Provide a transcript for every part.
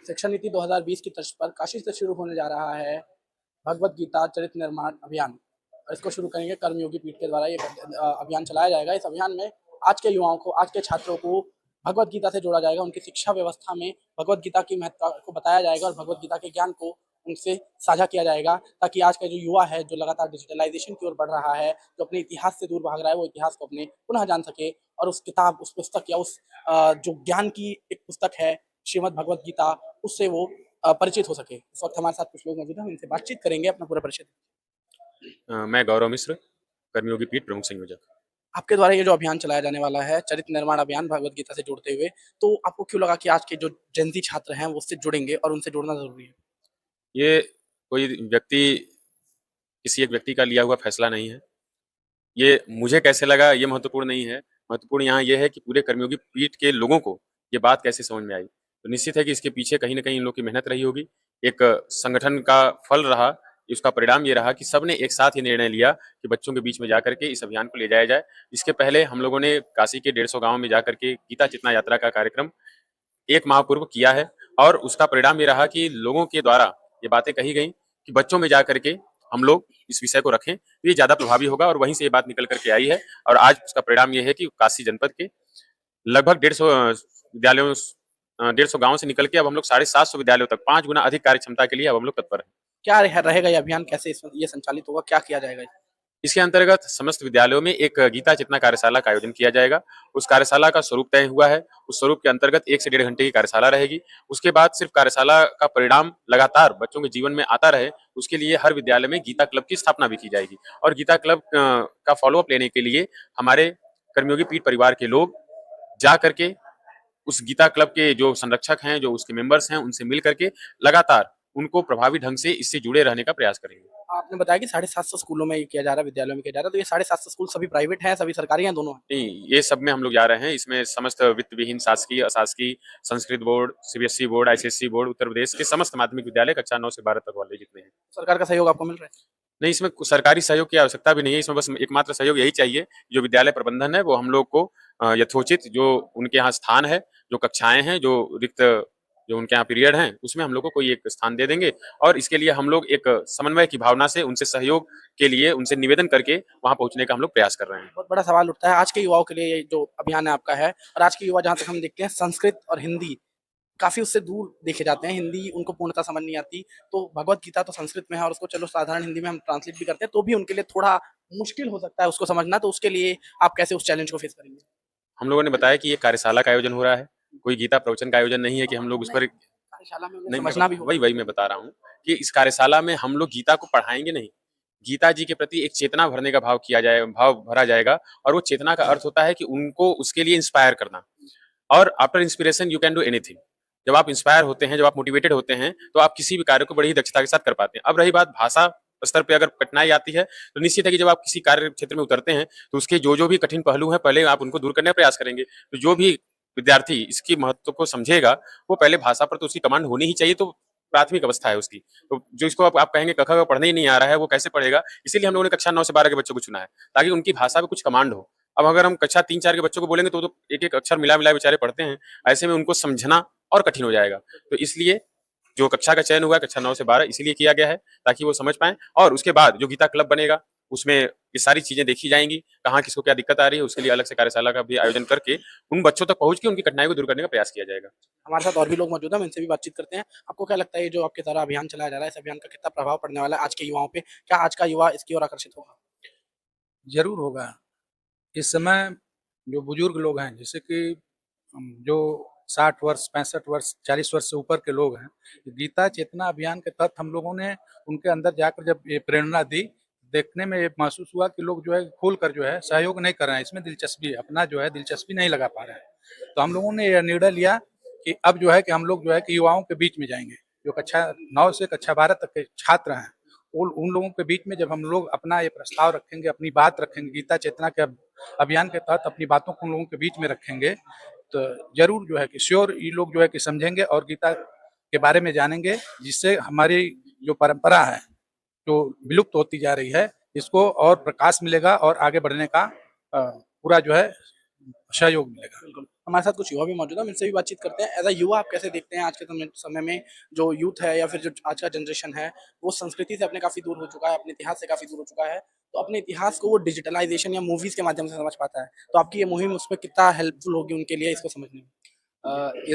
शिक्षा नीति 2020 की तर्ज पर काशी से शुरू होने जा रहा है भगवत गीता चरित्र निर्माण अभियान। और इसको शुरू करेंगे कर्मयोगी पीठ के द्वारा ये अभियान चलाया जाएगा। इस अभियान में आज के युवाओं को, आज के छात्रों को भगवत गीता से जोड़ा जाएगा। उनकी शिक्षा व्यवस्था में भगवत गीता की महत्ता को बताया जाएगा और भगवत गीता के ज्ञान को उनसे साझा किया जाएगा, ताकि आज का जो युवा है, जो लगातार डिजिटलाइजेशन की ओर बढ़ रहा है, जो अपने इतिहास से दूर भाग रहा है, वो इतिहास को अपने पुनः जान सके और उस किताब, उस पुस्तक या उस जो ज्ञान की एक पुस्तक है श्रीमद् भगवत गीता, उससे वो परिचित हो सके। इस वक्त हमारे साथ कुछ लोग मौजूद हैं, हम इनसे बातचीत करेंगे। अपना पूरा परिचय। मैं गौरव मिश्र, कर्मयोगी पीठ प्रमुख संयोजक। आपके द्वारा ये जो अभियान चलाया जाने वाला है, चरित्र निर्माण अभियान भगवत गीता से जोड़ते हुए, तो आपको क्यों लगा कि आज के जो जेनजी छात्र हैं वो उससे जुड़ेंगे और उनसे जुड़ना जरूरी है? ये कोई व्यक्ति, किसी एक व्यक्ति का लिया हुआ फैसला नहीं है। ये मुझे कैसे लगा ये महत्वपूर्ण नहीं है। महत्वपूर्ण यहाँ ये है कि पूरे कर्मयोगी पीठ के लोगों को ये बात कैसे समझ में आई। तो निश्चित है कि इसके पीछे कहीं न कहीं इन लोग की मेहनत रही होगी। एक संगठन का फल रहा, इसका परिणाम ये रहा कि सबने एक साथ ये निर्णय लिया कि बच्चों के बीच में जाकर के इस अभियान को ले जाया जाए। इसके पहले हम लोगों ने काशी के 150 गाँव में जाकर के गीता चेतना यात्रा का कार्यक्रम 1 माह पूर्व किया है और उसका परिणाम ये रहा कि लोगों के द्वारा ये बातें कही गई कि बच्चों में जाकर के हम लोग इस विषय को रखें, तो ये ज़्यादा प्रभावी होगा और वहीं से ये बात निकल कर के आई है। और आज उसका परिणाम ये है कि काशी जनपद के लगभग 150 विद्यालयों 150 गाँव से निकल के अब हम लोग 750 विद्यालयों तक 5 गुना अधिक कार्य क्षमता के लिए अब हम लोग तत्पर हैं। क्या रहेगा ये अभियान, कैसे इसमें ये संचालित होगा, क्या किया जाएगा? इसके अंतर्गत समस्त विद्यालयों में एक गीता चेतना कार्यशाला का आयोजन किया जाएगा। उस कार्यशाला का स्वरूप तय हुआ है। उस स्वरूप के अंतर्गत 1 से 1.5 घंटे की कार्यशाला रहेगी। उसके बाद सिर्फ कार्यशाला का परिणाम लगातार बच्चों के जीवन में आता रहे, उसके लिए हर विद्यालय में गीता क्लब की स्थापना भी की जाएगी। और गीता क्लब का फॉलोअप लेने के लिए हमारे कर्मयोगी पीठ परिवार के लोग जा करके उस गीता क्लब के जो संरक्षक हैं, जो उसके मेंबर्स हैं, उनसे मिल करके लगातार उनको प्रभावी ढंग से इससे जुड़े रहने का प्रयास करेंगे। आपने बताया कि 750 स्कूलों में ये किया जा रहा है, विद्यालयों में किया जा रहा है, तो ये 750 स्कूल सभी प्राइवेट हैं, सभी सरकारी हैं, दोनों हैं? नहीं, ये सब में हम लोग जा रहे हैं। इसमें समस्त वित्त विहीन शासकीय, अशासकीय, Sanskrit board, CBSE board, ICSE board, Uttar Pradesh के समस्त माध्यमिक विद्यालय कक्षा 9 से 12 तक वाले जितने हैं। सरकार का सहयोग आपको मिल रहा है? नहीं, इसमें सरकारी सहयोग की आवश्यकता भी नहीं है। इसमें बस एकमात्र सहयोग यही चाहिए, जो विद्यालय प्रबंधन है वो हम लोग को यथोचित जो उनके यहाँ स्थान है, जो कक्षाएं हैं, जो रिक्त जो उनके यहाँ पीरियड हैं, उसमें हम लोग को कोई एक स्थान दे देंगे और इसके लिए हम लोग एक समन्वय की भावना से उनसे सहयोग के लिए उनसे निवेदन करके वहाँ पहुँचने का हम लोग प्रयास कर रहे हैं। बहुत बड़ा सवाल उठता है आज के युवाओं के लिए, ये जो अभियान है आपका है, और आज के युवा जहाँ तक हम देखते हैं संस्कृत और हिंदी काफी उससे दूर देखे जाते हैं, हिंदी उनको पूर्णतः समझ नहीं आती, तो भगवत गीता तो संस्कृत में है और उसको चलो साधारण हिंदी में हम ट्रांसलेट भी करते हैं, तो भी उनके लिए थोड़ा मुश्किल हो सकता है उसको समझना। तो उसके लिए आप कैसे उस चैलेंज को फेस करेंगे? हम लोगों ने बताया कि ये कार्यशाला का आयोजन हो रहा है, कोई गीता प्रवचन का आयोजन नहीं है कि हम लोग उस पर कार्यशाला में उन्हें नहीं, समझना भी होगा। वही मैं बता रहा हूँ कि इस कार्यशाला में हम लोग गीता को पढ़ाएंगे नहीं, गीता जी के प्रति एक चेतना भरने का भाव किया जाए, भाव भरा जाएगा और वो चेतना का अर्थ होता है कि उनको उसके लिए इंस्पायर करना। और after inspiration you can do anything. जब आप इंस्पायर होते हैं, जब आप मोटिवेटेड होते हैं, तो आप किसी भी कार्य को बड़ी ही दक्षता के साथ कर पाते हैं। अब रही बात भाषा स्तर पे अगर कठिनाई आती है, तो निश्चित है कि जब आप किसी कार्य क्षेत्र में उतरते हैं, तो उसके जो भी कठिन पहलू हैं, पहले आप उनको दूर करने का प्रयास करेंगे। तो जो भी विद्यार्थी इसकी महत्व को समझेगा, वो पहले भाषा पर तो उसकी कमांड होनी ही चाहिए, तो प्राथमिक अवस्था है उसकी। तो जो इसको आप कहेंगे क, ख पढ़ने ही नहीं आ रहा है, वो कैसे पढ़ेगा? इसीलिए हम लोगों ने कक्षा 9 से 12 के बच्चों को चुना है, ताकि उनकी भाषा पे कुछ कमांड हो। अब अगर हम कक्षा 3-4 के बच्चों को बोलेंगे तो एक-एक अक्षर मिला-मिलाए बेचारे पढ़ते हैं। ऐसे में उनको समझना और कठिन हो जाएगा। तो इसलिए जो कक्षा का चयन हुआ है कक्षा 9 से 12 इसीलिए किया गया है, ताकि वो समझ पाएँ और उसके बाद जो गीता क्लब बनेगा, उसमें ये सारी चीज़ें देखी जाएँगी, कहाँ किसको क्या दिक्कत आ रही है, उसके लिए अलग से कार्यशाला का भी आयोजन करके उन बच्चों तक पहुँच के उनकी कठिनाई को दूर करने का प्रयास किया जाएगा। हमारे साथ और भी लोग मौजूद हैं, हम इनसे भी बातचीत करते हैं। आपको क्या लगता है ये जो आपके द्वारा अभियान चलाया जा रहा है, इस अभियान का कितना प्रभाव पड़ने वाला है आज के युवाओं पे? क्या आज का युवा इसकी ओर आकर्षित होगा? ज़रूर होगा। इस समय जो बुजुर्ग लोग हैं, जैसे कि जो 60 वर्ष, 65 वर्ष, 40 वर्ष से ऊपर के लोग हैं, गीता चेतना अभियान के तहत हम लोगों ने उनके अंदर जाकर जब ये प्रेरणा दी, देखने में ये महसूस हुआ कि लोग जो है खुलकर जो है सहयोग नहीं कर रहे हैं, इसमें दिलचस्पी अपना जो है दिलचस्पी नहीं लगा पा रहे हैं। तो हम लोगों ने यह निर्णय लिया कि अब जो है कि हम लोग जो है कि युवाओं के बीच में जाएँगे, जो कक्षा 9 से कक्षा 12 तक के छात्र हैं, उन लोगों के बीच में जब हम लोग अपना ये प्रस्ताव रखेंगे, अपनी बात रखेंगे, गीता चेतना के अभियान के तहत अपनी बातों को उन लोगों के बीच में रखेंगे, तो ज़रूर जो है कि श्योर ये लोग जो है कि समझेंगे और गीता के बारे में जानेंगे, जिससे हमारी जो परंपरा है, जो विलुप्त होती जा रही है, इसको और प्रकाश मिलेगा और आगे बढ़ने का पूरा जो है सहयोग मिलेगा। बिल्कुल। हमारे साथ कुछ युवा भी मौजूद है, हम इनसे भी बातचीत करते हैं। एज अ युवा आप कैसे देखते हैं आज के समय में जो यूथ है या फिर जो आज का जनरेशन है, वो संस्कृति से अपने काफ़ी दूर हो चुका है, अपने इतिहास से काफ़ी दूर हो चुका है। तो अपने इतिहास को वो डिजिटलाइज़ेशन या मूवीज़ के माध्यम से समझ पाता है। तो आपकी ये मुहिम उसमें कितना हेल्पफुल होगी उनके लिए इसको समझने में?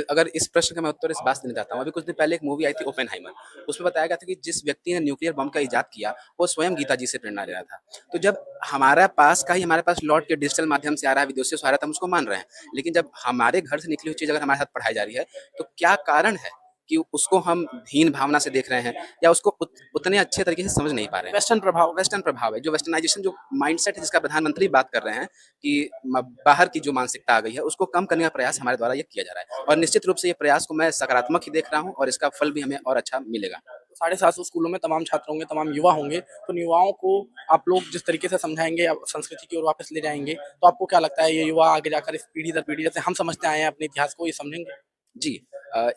अगर इस प्रश्न का मैं उत्तर इस बात से देना चाहता हूँ, अभी कुछ दिन पहले एक मूवी आई थी ओपेनहाइमर, उसमें बताया गया था कि जिस व्यक्ति ने न्यूक्लियर बम का इजाद किया, वो स्वयं गीता जी से प्रेरणा ले रहा था। तो जब हमारे पास लौट के डिजिटल माध्यम से आ रहा है, विदेशों से आ रहा है, तो हम उसको मान रहे हैं। लेकिन जब हमारे घर से निकली हुई चीज़ अगर हमारे साथ पढ़ाई जा रही है, तो क्या कारण है कि उसको हम हीन भावना से देख रहे हैं या उसको उतने अच्छे तरीके से समझ नहीं पा रहे हैं? वेस्टर्न प्रभाव है, जो वेस्टर्नाइजेशन जो माइंडसेट है जिसका प्रधानमंत्री बात कर रहे हैं कि बाहर की जो मानसिकता आ गई है उसको कम करने का प्रयास हमारे द्वारा ये किया जा रहा है, और निश्चित रूप से ये प्रयास को मैं सकारात्मक ही देख रहा हूँ और इसका फल भी हमें और अच्छा मिलेगा। 750 स्कूलों में तमाम छात्र होंगे, तमाम युवा होंगे, तो युवाओं को आप लोग जिस तरीके से समझाएँगे, संस्कृति की ओर वापस ले जाएँगे, तो आपको क्या लगता है ये युवा आगे जाकर इस पीढ़ी दर पीढ़ी जैसे हम समझते आए हैं अपने इतिहास को, ये समझेंगे? जी,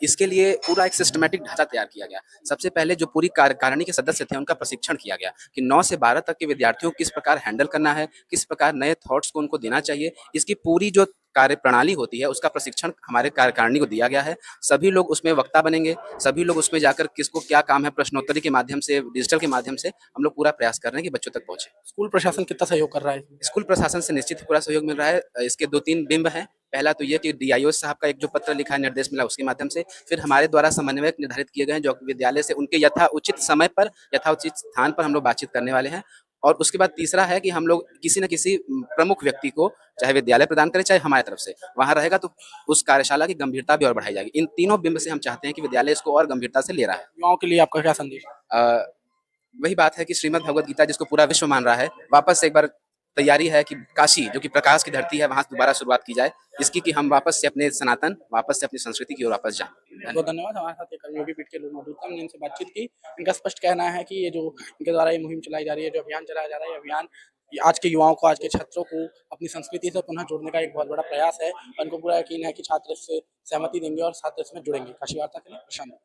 इसके लिए पूरा एक सिस्टमैटिक ढांचा तैयार किया गया। सबसे पहले जो पूरी कार्यकारिणी के सदस्य थे उनका प्रशिक्षण किया गया कि 9 से 12 तक के विद्यार्थियों को किस प्रकार हैंडल करना है, किस प्रकार नए थॉट्स को उनको देना चाहिए। इसकी पूरी जो कार्यप्रणाली होती है उसका प्रशिक्षण हमारे कार्यकारिणी को दिया गया है। सभी लोग उसमें वक्ता बनेंगे, सभी लोग उसमें जाकर किसको क्या काम है प्रश्नोत्तरी के माध्यम से, डिजिटल के माध्यम से हम लोग पूरा प्रयास कर रहे हैं कि बच्चों तक पहुँचे। स्कूल प्रशासन कितना सहयोग कर रहा है? स्कूल प्रशासन से निश्चित ही पूरा सहयोग मिल रहा है। इसके 2-3 बिंब हैं। पहला तो ये कि डीआईओ साहब का एक जो पत्र लिखा है, निर्देश मिला उसके माध्यम से, फिर हमारे द्वारा समन्वयक निर्धारित किए गए हैं जो विद्यालय से उनके यथाउचित समय पर, यथाउचित स्थान पर हम लोग बातचीत करने वाले हैं। और उसके बाद तीसरा है कि हम लोग किसी न किसी प्रमुख व्यक्ति को, चाहे विद्यालय प्रदान करे चाहे हमारी तरफ से, वहाँ रहेगा तो उस कार्यशाला की गंभीरता भी और बढ़ाई जाएगी। इन तीनों बिंब से हम चाहते हैं कि विद्यालय इसको और गंभीरता से ले रहा है। युवाओं के लिए आपका क्या संदेश है? वही बात है कि श्रीमद् भगवद गीता जिसको पूरा विश्व मान रहा है, वापस से एक बार तैयारी है कि काशी जो कि प्रकाश की धरती है, वहाँ से दोबारा शुरुआत की जाए, इसकी कि हम वापस से अपने सनातन, वापस से अपनी संस्कृति की ओर वापस जाएं। बहुत धन्यवाद। हमारे साथ ये कर्मयोगी पीठ के लोग मौजूद थे, हमने इनसे बातचीत की। इनका स्पष्ट कहना है कि ये जो इनके द्वारा ये मुहिम चलाई जा रही है, जो अभियान चलाया जा रहा है, ये अभियान ये आज के युवाओं को, आज के छात्रों को अपनी संस्कृति से पुनः जोड़ने का एक बहुत बड़ा प्रयास है। और उनको पूरा यकीन है कि छात्र इससे सहमति देंगे और छात्र इसमें जुड़ेंगे। काशी वार्ता के लिए प्रशांत।